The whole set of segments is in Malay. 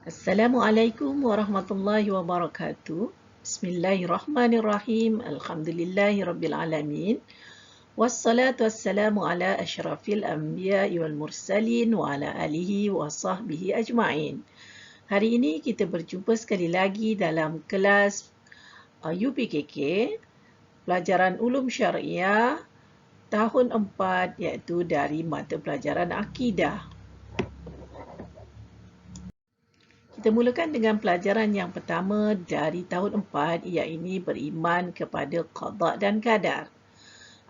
Assalamualaikum warahmatullahi wabarakatuh. Bismillahirrahmanirrahim. Alhamdulillahirrabbilalamin. Wassalatu wassalamu ala asyrafil anbiya'i wal mursalin wa ala alihi wa sahbihi ajma'in. Hari ini kita berjumpa sekali lagi dalam kelas UPKK, pelajaran ulum syariah tahun 4 iaitu dari mata pelajaran akidah. Kita mulakan dengan pelajaran yang pertama dari tahun 4, iaitu beriman kepada qada dan qadar.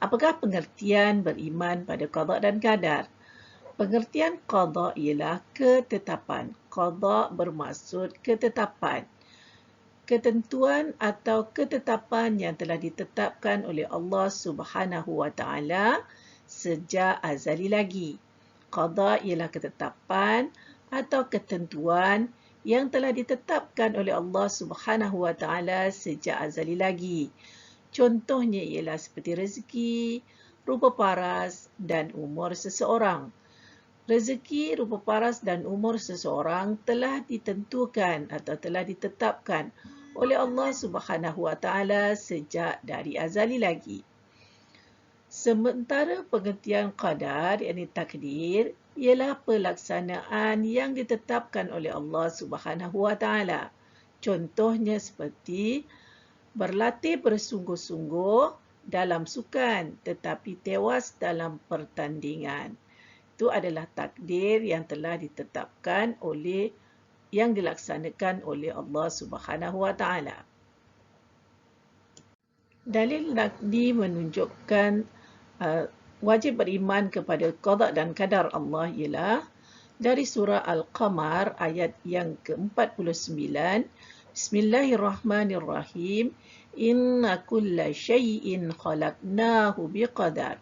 Apakah pengertian beriman pada qada dan qadar? Pengertian qada ialah ketetapan. Qada bermaksud ketetapan. Ketentuan atau ketetapan yang telah ditetapkan oleh Allah Subhanahu wa taala sejak azali lagi. Qada ialah ketetapan atau ketentuan yang telah ditetapkan oleh Allah Subhanahu wa taala sejak azali lagi. Contohnya ialah seperti rezeki, rupa paras dan umur seseorang. Rezeki, rupa paras dan umur seseorang telah ditentukan atau telah ditetapkan oleh Allah Subhanahu wa taala sejak dari azali lagi. Sementara pengertian qadar, yakni takdir, ialah pelaksanaan yang ditetapkan oleh Allah Subhanahu wa taala. Contohnya seperti berlatih bersungguh-sungguh dalam sukan tetapi tewas dalam pertandingan. Itu adalah takdir yang telah ditetapkan oleh yang dilaksanakan oleh Allah Subhanahu wa taala. Dalil naqdi menunjukkan wajib beriman kepada qada dan qadar Allah ialah dari surah Al-Qamar ayat yang ke-49. Bismillahirrahmanirrahim. Inna kulla syai'in khalaqnahu biqadar.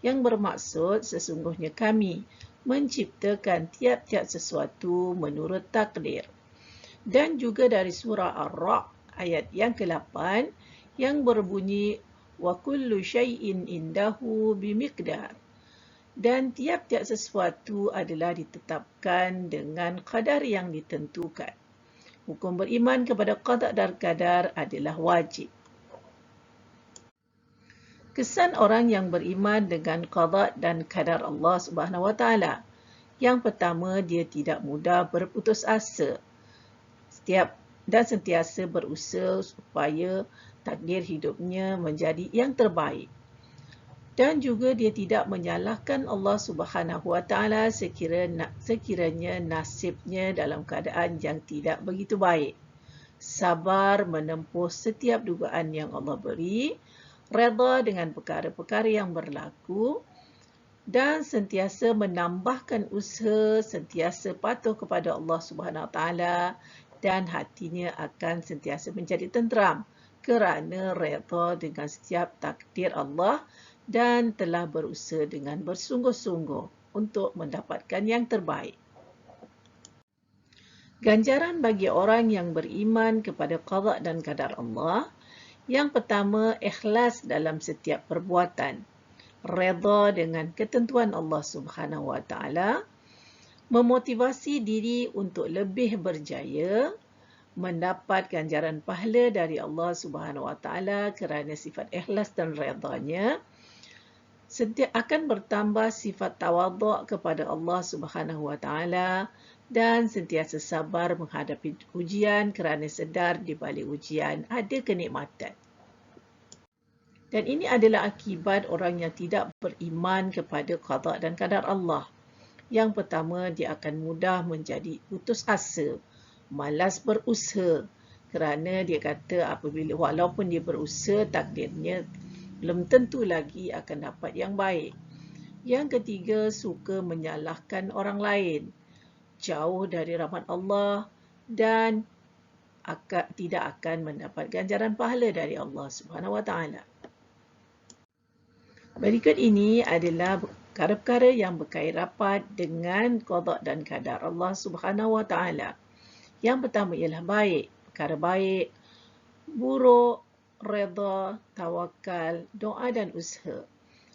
Yang bermaksud sesungguhnya kami menciptakan tiap-tiap sesuatu menurut takdir. Dan juga dari surah Ar-Ra'd ayat yang ke-8 yang berbunyi wa kullu syai'in indahu bimiqdar. Dan tiap-tiap sesuatu adalah ditetapkan dengan qadar yang ditentukan. Hukum beriman kepada qada dan qadar adalah wajib. Kesan orang yang beriman dengan qada dan qadar Allah Subhanahu wa taala. Yang pertama, dia tidak mudah berputus asa. Sentiasa berusaha supaya takdir hidupnya menjadi yang terbaik. Dan juga dia tidak menyalahkan Allah Subhanahu wa taala sekiranya nasibnya dalam keadaan yang tidak begitu baik. Sabar menempuh setiap dugaan yang Allah beri, redha dengan perkara-perkara yang berlaku dan sentiasa menambahkan usaha, sentiasa patuh kepada Allah Subhanahu wa taala dan hatinya akan sentiasa menjadi tenteram kerana redha dengan setiap takdir Allah dan telah berusaha dengan bersungguh-sungguh untuk mendapatkan yang terbaik. Ganjaran bagi orang yang beriman kepada qada dan qadar Allah. Yang pertama, ikhlas dalam setiap perbuatan. Redha dengan ketentuan Allah Subhanahu wa taala. Memotivasi diri untuk lebih berjaya, mendapat ganjaran pahala dari Allah Subhanahu wa taala kerana sifat ikhlas dan redanya. Akan bertambah sifat tawaduk kepada Allah Subhanahu wa taala dan sentiasa sabar menghadapi ujian kerana sedar di balik ujian ada kenikmatan. Dan ini adalah akibat orang yang tidak beriman kepada qada dan qadar Allah. Yang pertama, dia akan mudah menjadi putus asa, malas berusaha kerana dia kata apabila walaupun dia berusaha, takdirnya belum tentu lagi akan dapat yang baik. Yang ketiga, suka menyalahkan orang lain, jauh dari rahmat Allah dan tidak akan mendapat ganjaran pahala dari Allah Subhanahu wa taala. Berikut ini adalah perkara-perkara yang berkait rapat dengan qada dan qadar Allah Subhanahu wa taala. Yang pertama ialah baik, perkara baik, buruk, redha, tawakal, doa dan usaha.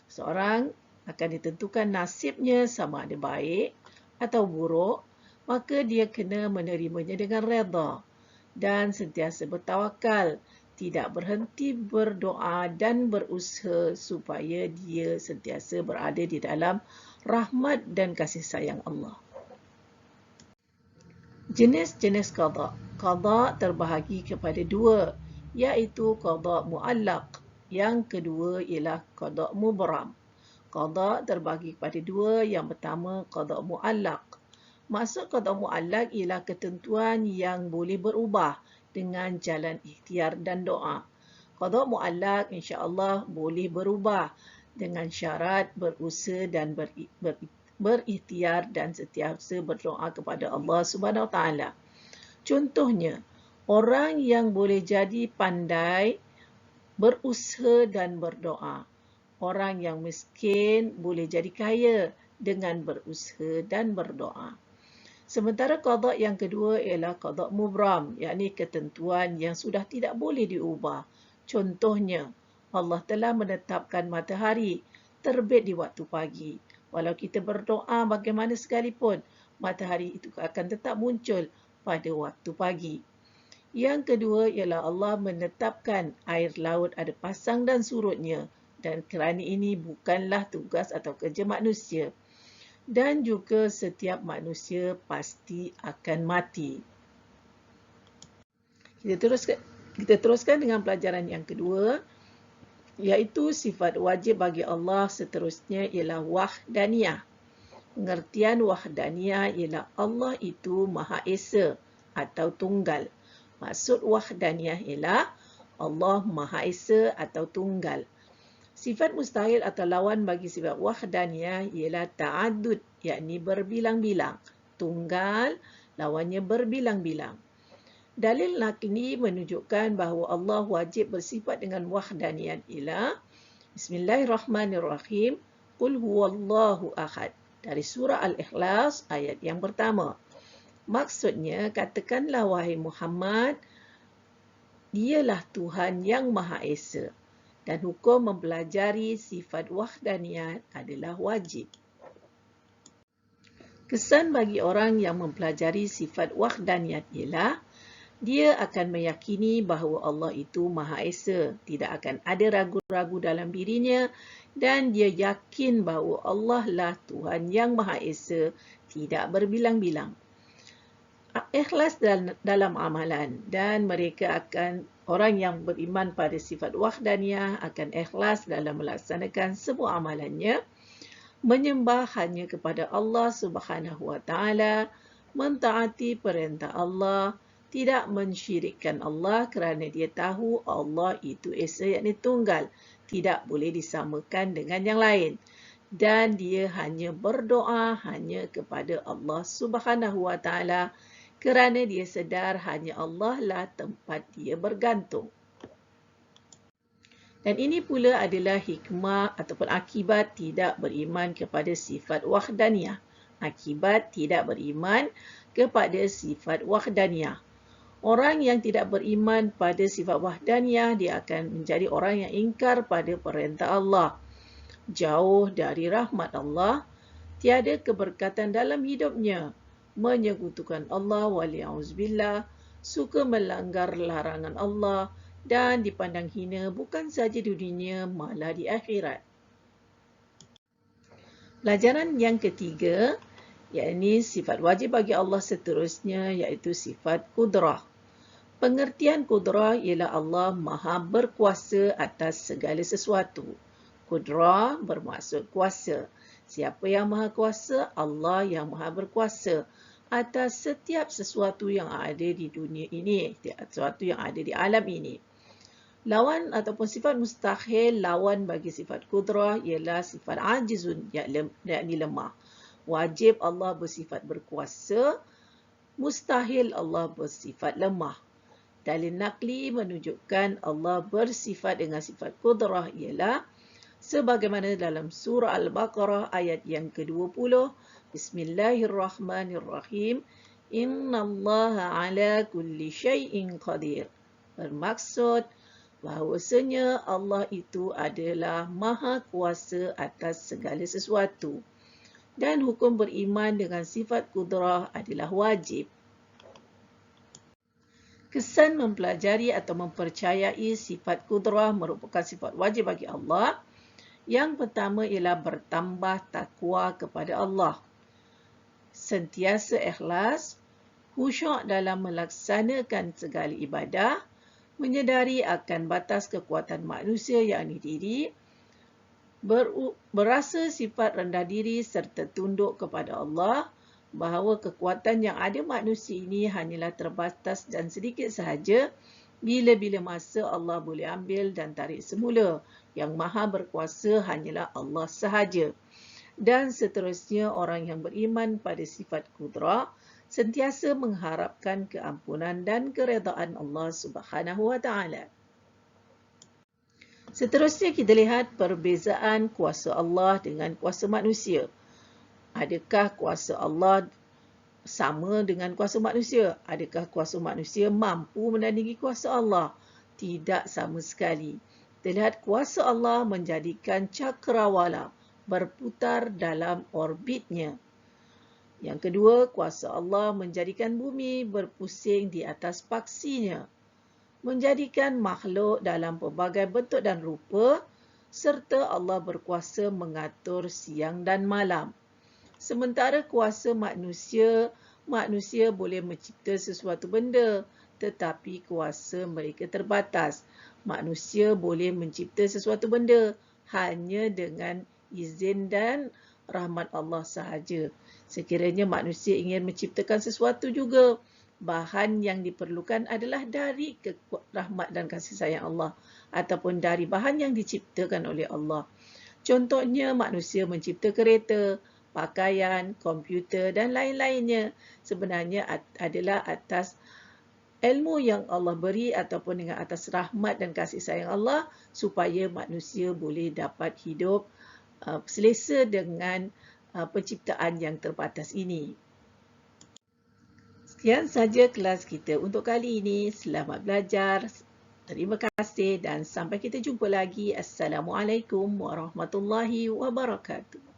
Seorang akan ditentukan nasibnya sama ada baik atau buruk maka dia kena menerimanya dengan redha dan sentiasa bertawakal, tidak berhenti berdoa dan berusaha supaya dia sentiasa berada di dalam rahmat dan kasih sayang Allah. Jenis-jenis qada. Qada terbahagi kepada dua, iaitu qada mu'allaq. Yang kedua ialah qada mubram. Qada terbahagi kepada dua, yang pertama qada mu'allaq. Maksud qada mu'allaq ialah ketentuan yang boleh berubah dengan jalan ikhtiar dan doa. Qada mu'allaq insya-Allah boleh berubah dengan syarat berusaha dan berikhtiar dan sentiasa berdoa kepada Allah Subhanahu Wa Taala. Contohnya, orang yang boleh jadi pandai berusaha dan berdoa. Orang yang miskin boleh jadi kaya dengan berusaha dan berdoa. Sementara qada yang kedua ialah qada mubram, yakni ketentuan yang sudah tidak boleh diubah. Contohnya, Allah telah menetapkan matahari terbit di waktu pagi. Walau kita berdoa bagaimana sekalipun, matahari itu akan tetap muncul pada waktu pagi. Yang kedua ialah Allah menetapkan air laut ada pasang dan surutnya, dan kerana ini bukanlah tugas atau kerja manusia. Dan juga setiap manusia pasti akan mati. Kita teruskan dengan pelajaran yang kedua, iaitu sifat wajib bagi Allah seterusnya ialah wahdaniyah. Pengertian wahdaniyah ialah Allah itu Maha Esa atau tunggal. Maksud wahdaniyah ialah Allah Maha Esa atau tunggal. Sifat mustahil atau lawan bagi sifat wahdaniyah ialah ta'addud, yakni berbilang-bilang. Tunggal lawannya berbilang-bilang. Dalil nakli menunjukkan bahawa Allah wajib bersifat dengan wahdaniyat ialah Bismillahirrahmanirrahim. Qul huwallahu ahad. Dari surah Al-Ikhlas ayat yang pertama. Maksudnya, katakanlah wahai Muhammad, dialah Tuhan yang Maha Esa. Dan hukum mempelajari sifat wahdaniyat adalah wajib. Kesan bagi orang yang mempelajari sifat wahdaniyat ialah dia akan meyakini bahawa Allah itu Maha Esa, tidak akan ada ragu-ragu dalam dirinya, dan dia yakin bahawa Allah lah Tuhan yang Maha Esa, tidak berbilang-bilang. Ikhlas dalam amalan, dan orang yang beriman pada sifat wahdaniyah akan ikhlas dalam melaksanakan semua amalannya, menyembah hanya kepada Allah Subhanahu Wa Taala, mentaati perintah Allah, tidak mensyirikkan Allah kerana dia tahu Allah itu Esa, yakni tunggal, tidak boleh disamakan dengan yang lain. Dan dia hanya berdoa hanya kepada Allah Subhanahu Wa Taala kerana dia sedar hanya Allah lah tempat dia bergantung. Dan ini pula adalah hikmah ataupun akibat tidak beriman kepada sifat wahdaniyah. Akibat tidak beriman kepada sifat wahdaniyah. Orang yang tidak beriman pada sifat wahdaniyah, dia akan menjadi orang yang ingkar pada perintah Allah. Jauh dari rahmat Allah, tiada keberkatan dalam hidupnya, menyekutukan Allah wali'auzubillah, suka melanggar larangan Allah, dan dipandang hina bukan sahaja di dunia, malah di akhirat. Pelajaran yang ketiga, yakni sifat wajib bagi Allah seterusnya, iaitu sifat kudrah. Pengertian kudrah ialah Allah Maha berkuasa atas segala sesuatu. Kudrah bermaksud kuasa. Siapa yang Maha Kuasa? Allah yang Maha Berkuasa atas setiap sesuatu yang ada di dunia ini, sesuatu yang ada di alam ini. Lawan ataupun sifat mustahil, lawan bagi sifat kudrah ialah sifat ajizun, yakni lemah. Wajib Allah bersifat berkuasa, mustahil Allah bersifat lemah. Dalil nakli menunjukkan Allah bersifat dengan sifat kudrah ialah sebagaimana dalam surah Al-Baqarah ayat yang ke-20, Bismillahirrahmanirrahim, Innallaha ala kulli syai'in qadir. Bermaksud bahawasanya Allah itu adalah Maha Kuasa atas segala sesuatu. dan hukum beriman dengan sifat kudrah adalah wajib. Kesan mempelajari atau mempercayai sifat kudrah merupakan sifat wajib bagi Allah. Yang pertama ialah bertambah takwa kepada Allah. Sentiasa ikhlas, khusyuk dalam melaksanakan segala ibadah, menyedari akan batas kekuatan manusia yakni diri, berasa sifat rendah diri serta tunduk kepada Allah, bahawa kekuatan yang ada manusia ini hanyalah terbatas dan sedikit sahaja. Bila-bila masa Allah boleh ambil dan tarik semula. Yang maha berkuasa hanyalah Allah sahaja. Dan seterusnya, orang yang beriman pada sifat kudrah sentiasa mengharapkan keampunan dan keredaan Allah Subhanahu wa taala. Seterusnya kita lihat perbezaan kuasa Allah dengan kuasa manusia. Adakah kuasa Allah sama dengan kuasa manusia? Adakah kuasa manusia mampu menandingi kuasa Allah? Tidak sama sekali. Kita lihat kuasa Allah menjadikan cakrawala berputar dalam orbitnya. Yang kedua, kuasa Allah menjadikan bumi berpusing di atas paksinya, menjadikan makhluk dalam pelbagai bentuk dan rupa, serta Allah berkuasa mengatur siang dan malam. Sementara kuasa manusia boleh mencipta sesuatu benda, tetapi kuasa mereka terbatas. Manusia boleh mencipta sesuatu benda hanya dengan izin dan rahmat Allah sahaja. Sekiranya manusia ingin menciptakan sesuatu juga, bahan yang diperlukan adalah dari rahmat dan kasih sayang Allah ataupun dari bahan yang diciptakan oleh Allah. Contohnya, manusia mencipta kereta, pakaian, komputer dan lain-lainnya sebenarnya adalah atas ilmu yang Allah beri ataupun dengan atas rahmat dan kasih sayang Allah supaya manusia boleh dapat hidup selesa dengan penciptaan yang terbatas ini. Sekian saja kelas kita untuk kali ini. Selamat belajar. Terima kasih dan sampai kita jumpa lagi. Assalamualaikum warahmatullahi wabarakatuh.